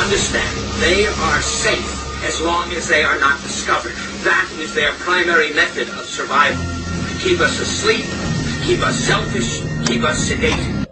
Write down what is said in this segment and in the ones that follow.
Understand, they are safe as long as they are not discovered. That is their primary method of survival. Keep us asleep, keep us selfish, keep us sedated.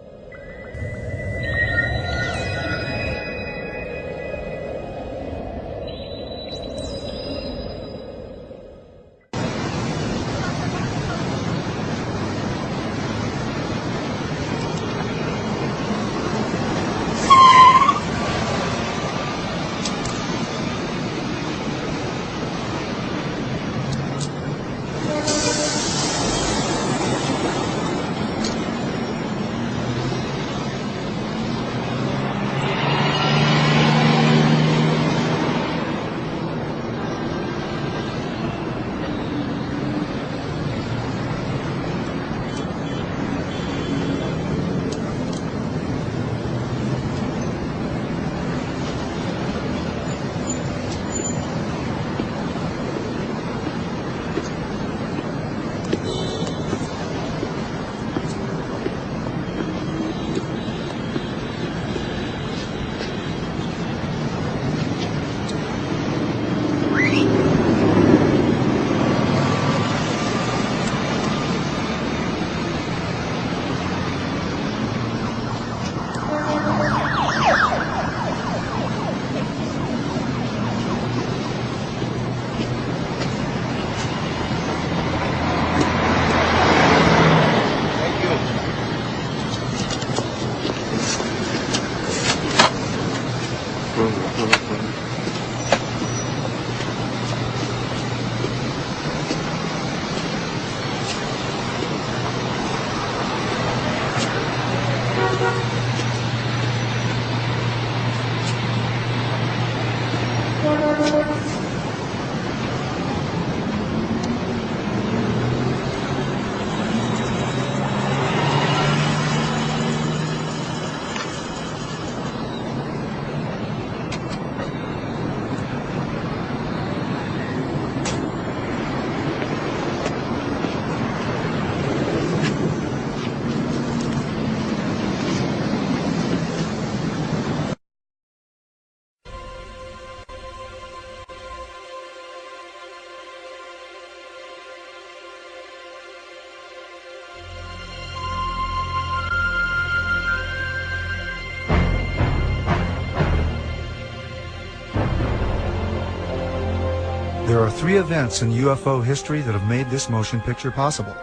There are three events in UFO history that have made this motion picture possible.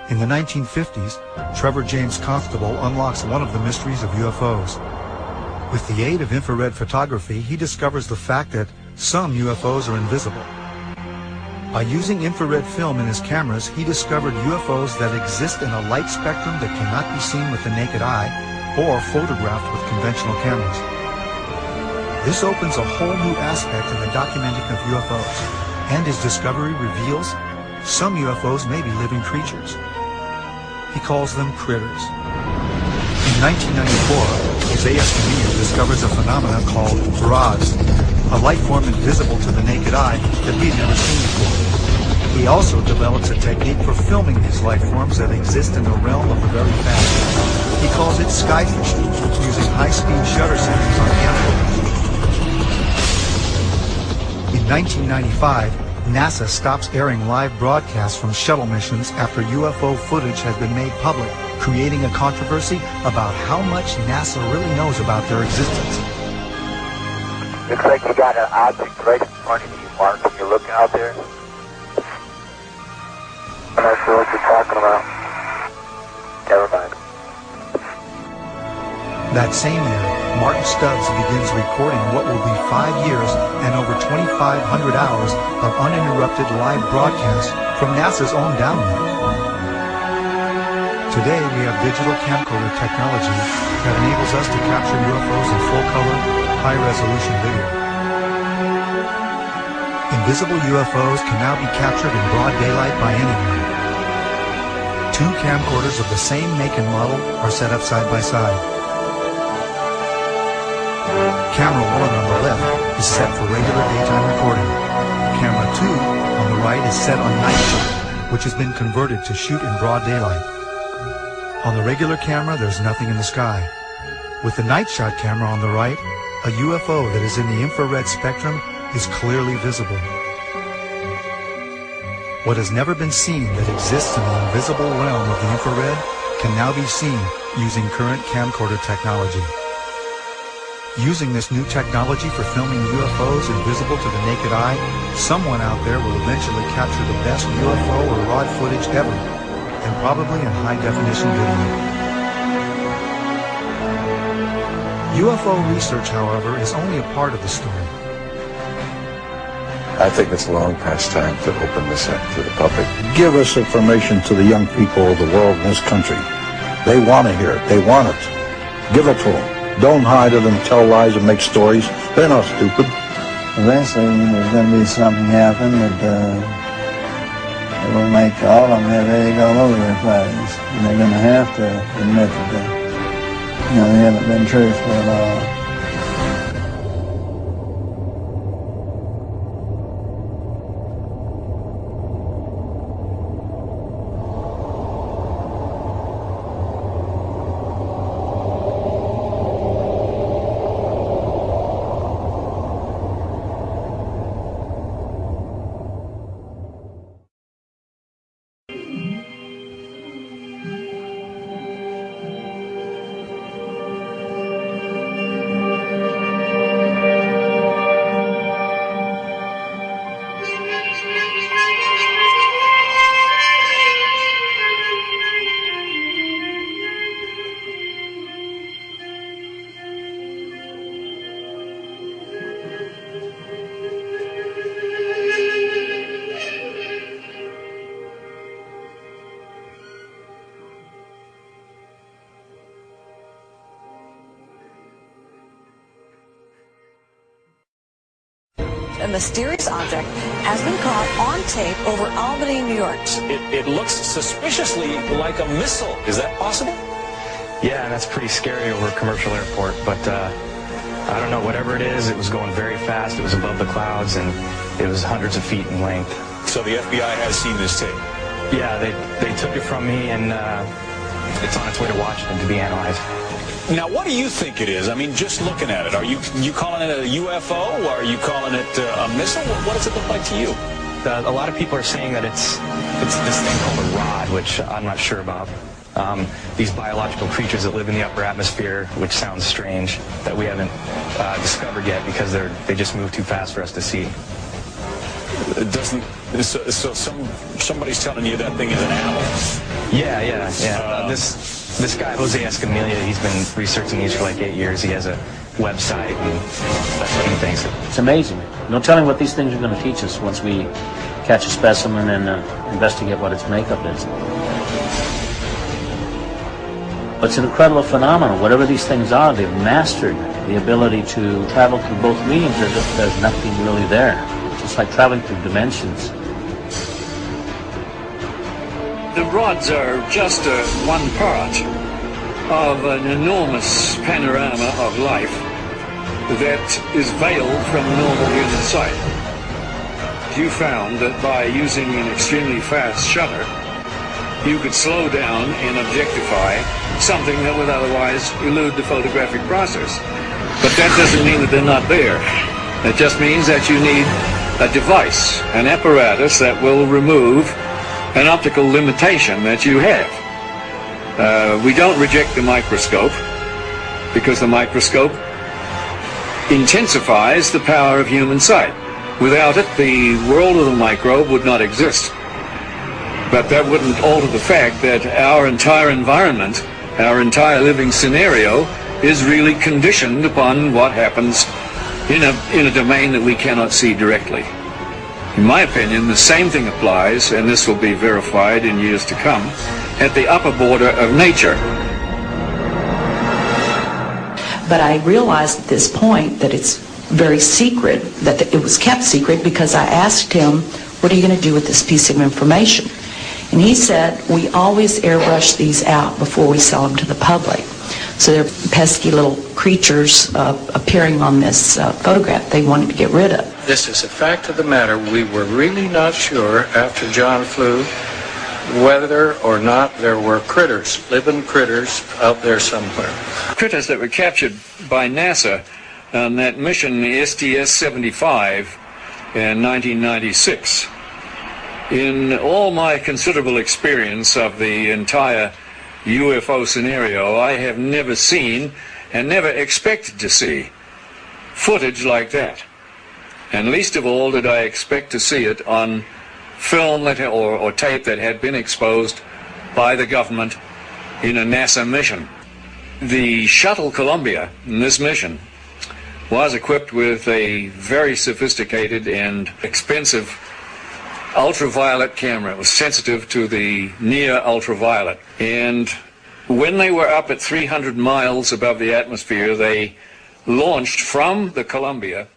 In the 1950s, Trevor James Constable unlocks one of the mysteries of UFOs. With the aid of infrared photography, he discovers the fact that some UFOs are invisible. By using infrared film in his cameras, he discovered UFOs that exist in a light spectrum that cannot be seen with the naked eye or photographed with conventional cameras. This opens a whole new aspect in the documenting of UFOs, and his discovery reveals some UFOs may be living creatures. He calls them critters. In 1994, Isaiah Skamia discovers a phenomenon called mirage, a life form invisible to the naked eye that we've never seen before. He also develops a technique for filming these life forms that exist in the realm of the very past. He calls it skyfishing, using high-speed shutter settings on camcorders. In 1995, NASA stops airing live broadcasts from shuttle missions after UFO footage has been made public, creating a controversy about how much NASA really knows about their existence. Looks like you got an object right in front of you, Mark. You're looking out there. I'm not sure what you're talking about. Never mind. That same year, Martin Stubbs begins recording what will be 5 years and over 2,500 hours of uninterrupted live broadcasts from NASA's own download. Today, we have digital camcorder technology that enables us to capture UFOs in full-color, high-resolution video. Invisible UFOs can now be captured in broad daylight by anyone. Two camcorders of the same make and model are set up side by side. Camera 1 on the left is set for regular daytime recording. Camera 2 on the right is set on night shot, which has been converted to shoot in broad daylight. On the regular camera, there's nothing in the sky. With the night shot camera on the right, a UFO that is in the infrared spectrum is clearly visible. What has never been seen that exists in the invisible realm of the infrared can now be seen using current camcorder technology. Using this new technology for filming UFOs invisible to the naked eye, someone out there will eventually capture the best UFO or ROD footage ever, and probably in high-definition video. UFO research, however, is only a part of the story. I think it's long past time to open this up to the public. Give us information to the young people of the world in this country. They want to hear it. They want it. Give it to them. Don't hide it and tell lies and make stories. They're not stupid. Eventually, there's going to be something happen that it will make all of them have egg all over their face. And they're going to have to admit that they haven't been truthful at all. A mysterious object has been caught on tape over Albany, New York. It looks suspiciously like a missile. Is that possible? Yeah, and that's pretty scary over a commercial airport, but I don't know, whatever it is, it was going very fast, it was above the clouds, and it was hundreds of feet in length. So the FBI has seen this tape? Yeah, they took it from me, and it's on its way to Washington to be analyzed. Now, what do you think it is? I mean, just looking at it, are you calling it a UFO? Or are you calling it a missile? What does it look like to you? A lot of people are saying that it's this thing called a rod, which I'm not sure about. These biological creatures that live in the upper atmosphere, which sounds strange, that we haven't discovered yet because they just move too fast for us to see. It doesn't. So somebody's telling you that thing is an animal. Yeah. This guy, Jose Escamilla, he's been researching these for like 8 years. He has a website, and that's what he thinks. It's amazing. No telling what these things are going to teach us once we catch a specimen and investigate what its makeup is. But it's an incredible phenomenon. Whatever these things are, they've mastered the ability to travel through both mediums as if there's nothing really there. It's just like traveling through dimensions. The rods are just one part of an enormous panorama of life that is veiled from normal human sight. You found that by using an extremely fast shutter, you could slow down and objectify something that would otherwise elude the photographic process. But that doesn't mean that they're not there. It just means that you need a device, an apparatus that will remove an optical limitation that you have. We don't reject the microscope because the microscope intensifies the power of human sight. Without it, the world of the microbe would not exist. But that wouldn't alter the fact that our entire environment, our entire living scenario, is really conditioned upon what happens in a domain that we cannot see directly. In my opinion, the same thing applies, and this will be verified in years to come, at the upper border of nature. But I realized at this point that it's very secret, that it was kept secret, because I asked him, what are you going to do with this piece of information? And he said, we always airbrush these out before we sell them to the public. So they're pesky little creatures appearing on this photograph they wanted to get rid of. This is a fact of the matter. We were really not sure after John flew whether or not there were critters, living critters out there somewhere. Critters that were captured by NASA on that mission STS-75 in 1996. In all my considerable experience of the entire UFO scenario, I have never seen and never expected to see footage like that. And least of all did I expect to see it on film that, or tape that had been exposed by the government in a NASA mission. The shuttle Columbia in this mission was equipped with a very sophisticated and expensive ultraviolet camera. It was sensitive to the near ultraviolet. And when they were up at 300 miles above the atmosphere, they launched from the Columbia